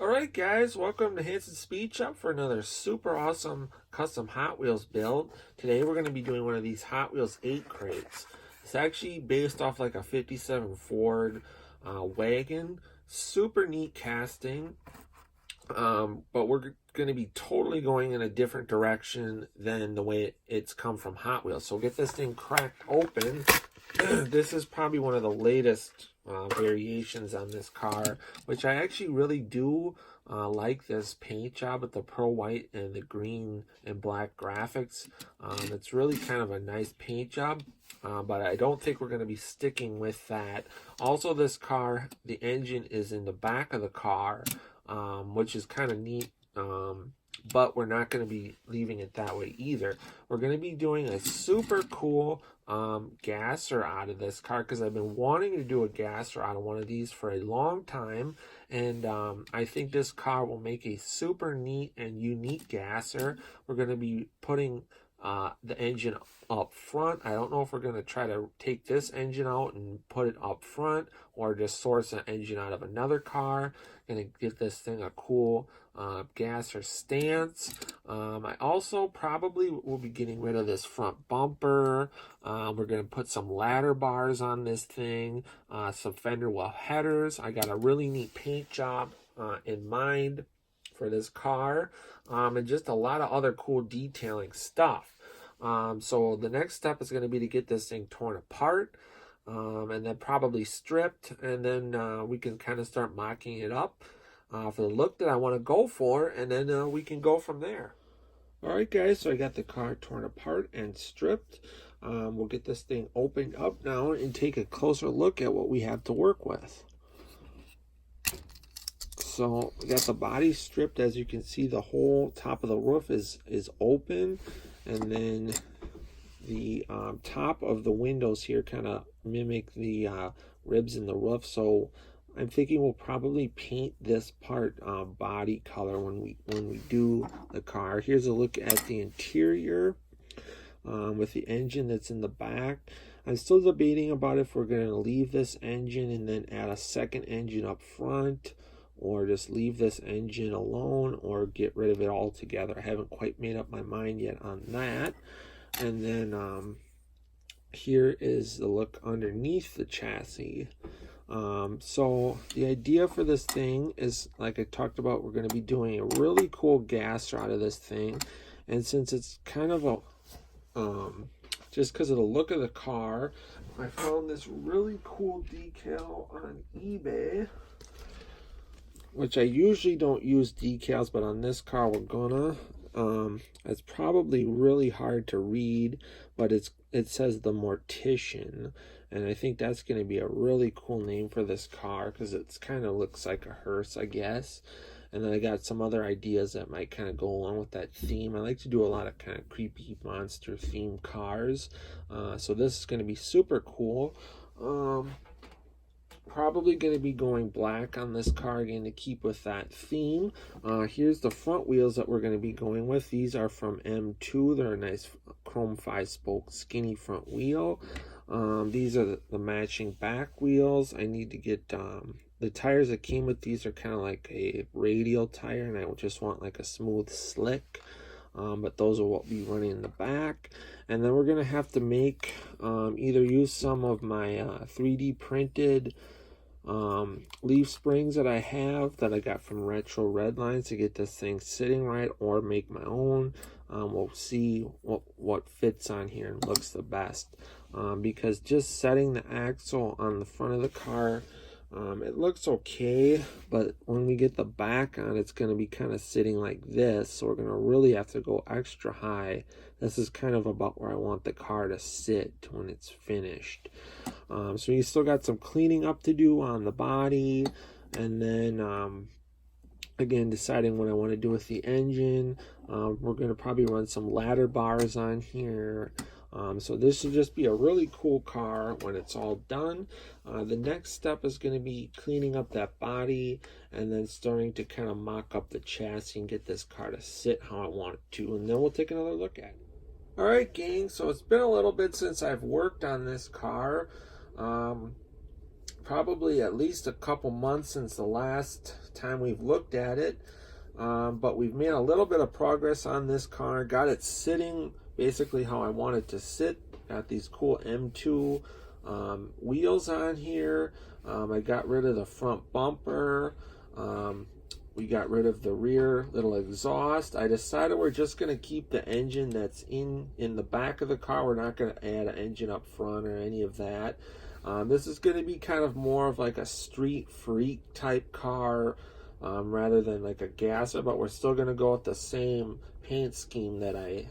Alright guys, welcome to Hansen Speed Shop for another super awesome custom Hot Wheels build. Today we're going to be doing one of these Hot Wheels 8 crates. It's actually based off like a 57 Ford wagon. Super neat casting, but we're going to be totally going in a different direction than the way it's come from Hot Wheels. So we'll get this thing cracked open. This is probably one of the latest variations on this car, which I actually really do like this paint job with the pearl white and the green and black graphics. It's really kind of a nice paint job, but I don't think we're going to be sticking with that. Also, this car, the engine is in the back of the car, which is kind of neat. But we're not going to be leaving it that way either. We're going to be doing a super cool gasser out of this car because I've been wanting to do a gasser out of one of these for a long time, and I think this car will make a super neat and unique gasser. We're going to be putting the engine up front. I don't know if we're going to try to take this engine out and put it up front or just source an engine out of another car. Going to give this thing a cool gasser stance. I also probably will be getting rid of this front bumper. We're going to put some ladder bars on this thing, some fender well headers. I got a really neat paint job in mind for this car, and just a lot of other cool detailing stuff. So the next step is going to be to get this thing torn apart, and then probably stripped, and then we can kind of start mocking it up for the look that I want to go for, and then we can go from there. Alright guys, so I got the car torn apart and stripped. We'll get this thing opened up now and take a closer look at what we have to work with. So we got the body stripped. As you can see, the whole top of the roof is open, and then the top of the windows here kind of mimic the ribs in the roof. So I'm thinking we'll probably paint this part body color when we do the car. Here's a look at the interior with the engine that's in the back. I'm still debating about if we're going to leave this engine and then add a second engine up front, or just leave this engine alone, or get rid of it altogether. I haven't quite made up my mind yet on that. And then here is the look underneath the chassis. So the idea for this thing is, like I talked about, we're going to be doing a really cool gasser out of this thing. And since it's kind of a just because of the look of the car, I found this really cool decal on eBay, which I usually don't use decals, but on this car we're gonna. It's probably really hard to read, but it says the Mortician, and I think that's going to be a really cool name for this car because it's kind of looks like a hearse, I guess. And then I got some other ideas that might kind of go along with that theme. I like to do a lot of kind of creepy monster themed cars, so this is going to be super cool. Probably going to be going black on this car again to keep with that theme. Here's the front wheels that we're going to be going with. These are from M2. They're a nice chrome 5-spoke skinny front wheel. These are the matching back wheels. I need to get the tires that came with these are kind of like a radial tire, and I just want like a smooth slick. But those will be running in the back. And then we're going to have to make either use some of my 3D printed leaf springs that I have that I got from Retro Redlines to get this thing sitting right, or make my own. We'll see what fits on here and looks the best, because just setting the axle on the front of the car, it looks okay, but when we get the back on, it's going to be kind of sitting like this, so we're going to really have to go extra high. This is kind of about where I want the car to sit when it's finished. So you still got some cleaning up to do on the body, and then again, deciding what I want to do with the engine. We're going to probably run some ladder bars on here. So this will just be a really cool car when it's all done. The next step is going to be cleaning up that body and then starting to kind of mock up the chassis and get this car to sit how I want it to. And then we'll take another look at it. Alright gang, so it's been a little bit since I've worked on this car. probably at least a couple months since the last time we've looked at it. But we've made a little bit of progress on this car. Got it sitting basically how I want it to sit. Got these cool M2 wheels on here. I got rid of the front bumper. We got rid of the rear little exhaust. I decided we're just going to keep the engine that's in the back of the car. We're not going to add an engine up front or any of that. This is going to be kind of more of like a street freak type car rather than like a gasser, but we're still going to go with the same paint scheme that I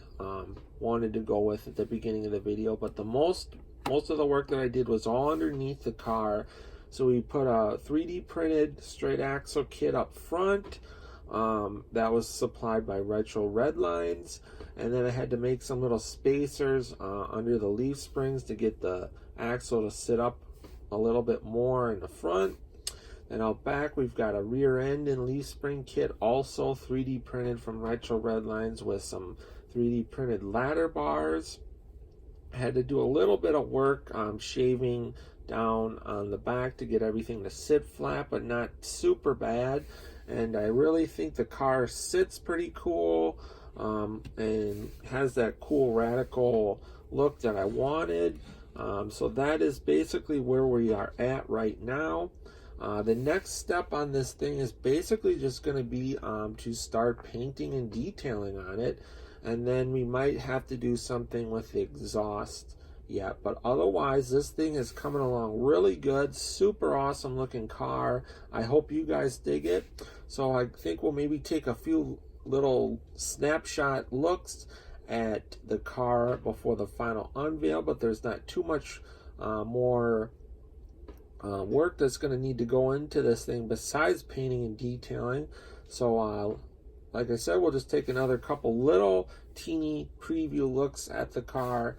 wanted to go with at the beginning of the video. But the most of the work that I did was all underneath the car. So we put a 3D printed straight axle kit up front that was supplied by Retro Redlines, and then I had to make some little spacers under the leaf springs to get the axle to sit up a little bit more in the front. And out back we've got a rear end and leaf spring kit, also 3D printed from Retro Redlines with some 3D printed ladder bars. I had to do a little bit of work shaving down on the back to get everything to sit flat, but not super bad. And I really think the car sits pretty cool and has that cool radical look that I wanted. So that is basically where we are at right now. The next step on this thing is basically just going to be to start painting and detailing on it, and then we might have to do something with the exhaust yet. But otherwise, this thing is coming along really good. Super awesome looking car. I hope you guys dig it. So I think we'll maybe take a few little snapshot looks at the car before the final unveil, but there's not too much more work that's going to need to go into this thing besides painting and detailing. So like I said, we'll just take another couple little teeny preview looks at the car,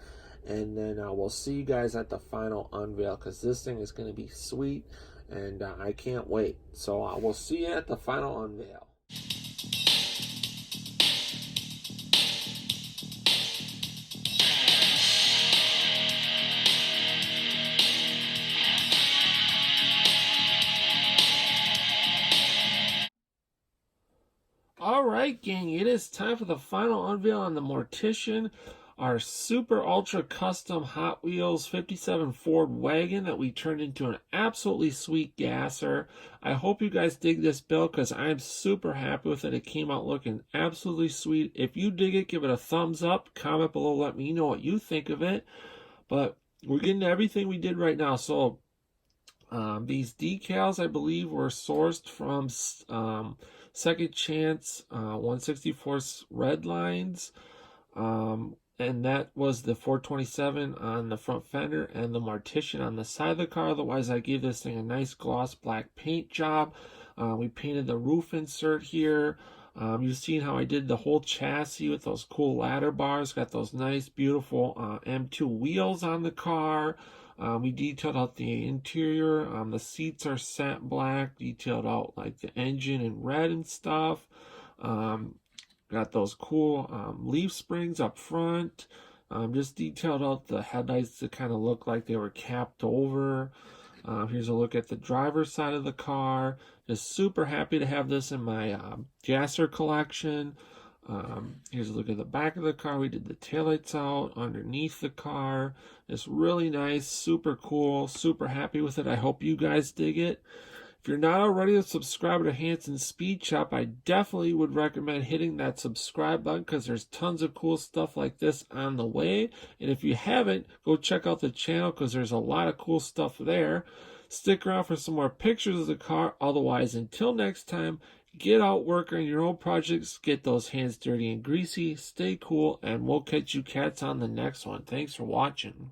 and then we'll see you guys at the final unveil, because this thing is going to be sweet and I can't wait. So we'll see you at the final unveil. Alright gang, it is time for the final unveil on the Mortician, our super ultra custom Hot Wheels 57 Ford wagon that we turned into an absolutely sweet gasser. I hope you guys dig this build, because I'm super happy with it. It came out looking absolutely sweet. If you dig it, give it a thumbs up, comment below, let me know what you think of it. But we're getting to everything we did right now. So these decals, I believe, were sourced from Second Chance 1/64 Redlines, and that was the 427 on the front fender and the Mortician on the side of the car. Otherwise, I gave this thing a nice gloss black paint job. We painted the roof insert here. You've seen how I did the whole chassis with those cool ladder bars. Got those nice, beautiful M2 wheels on the car. We detailed out the interior. The seats are satin black. Detailed out like the engine in red and stuff. Got those cool leaf springs up front. Just detailed out the headlights to kind of look like they were capped over. Here's a look at the driver's side of the car. Just super happy to have this in my gasser collection. Here's a look at the back of the car. We did the taillights out underneath the car. It's really nice, super cool, super happy with it. I hope you guys dig it. If you're not already a subscriber to Hansen Speed Shop, I definitely would recommend hitting that subscribe button, because there's tons of cool stuff like this on the way. And if you haven't, go check out the channel, because there's a lot of cool stuff there. Stick around for some more pictures of the car. Otherwise, until next time, get out, work on your own projects, get those hands dirty and greasy, stay cool, and we'll catch you cats on the next one. Thanks for watching.